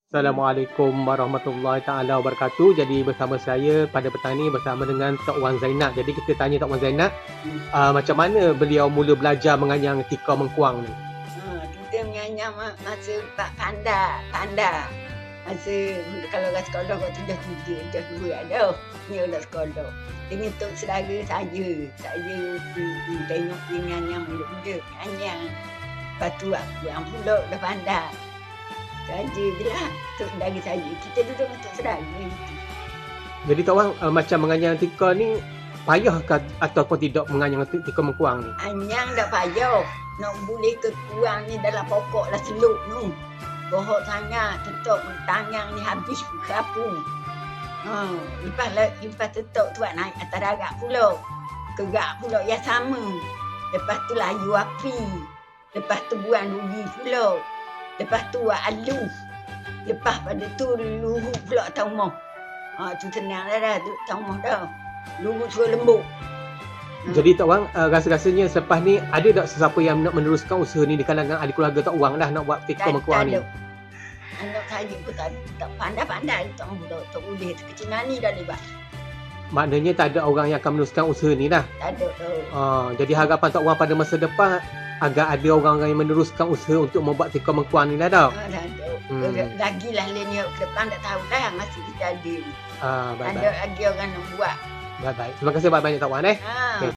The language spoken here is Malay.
Assalamualaikum warahmatullahi taala wabarakatuh. Jadi bersama saya pada petang ni bersama dengan Tok Wan Zainab. Jadi kita tanya Tok Wan Zainab, macam mana beliau mula belajar menganyang tika mengkuang ni? Kita menganyam masa tak tanda. Masa kalau kat sekolah kau tujuh dua ada. Ni udah sekolah. Ini untuk saudara saya. Saya tengok dia menganyam mula-mula. Menganyam. Lepas tu aku yang pula dah pandai. Saja je lah untuk saudara saya. Kita duduk untuk saudara itu. Jadi Tok Wan macam menganyang tika ni payah ke ataupun tidak menganyang tika mengkuang ni? Anyang tak payah. Nak boleh kekuang ni dalam pokok lah seluk tu. Bohok sangat. Tutup tangan ni habis kapung. Lepas tutup tu naik atas darat pula. Kerak pula yang sama. Lepas tu layu api. Lepas tu buang rugi pula. Lepas tu alu. Lepas pada tu luhut pula taumah. Tu tenang dah tu taumah dah. Luhut suruh lembut. Jadi Tok Wan rasa-rasanya selepas ni ada tak sesiapa yang nak meneruskan usaha ni di kalangan ahli keluarga Tok Wan dah nak buat tika mengkuang ni? Anak saya pun tak pandai-pandai tak boleh sekecil ni dah lebat. Maknanya tak ada orang yang akan meneruskan usaha ni dah. Tak ada tu. Jadi harapan Tok Wan pada masa depan agar ada orang-orang yang meneruskan usaha untuk membuat tika mengkuang ni dah tak? Tak ada. Lagilah lainnya ke depan tak tahu dah masih kita ada. Baik-baik. Ada lagi orang nak buat. Baik-baik. Terima kasih banyak-banyak Tok Wan. Ha. Okay.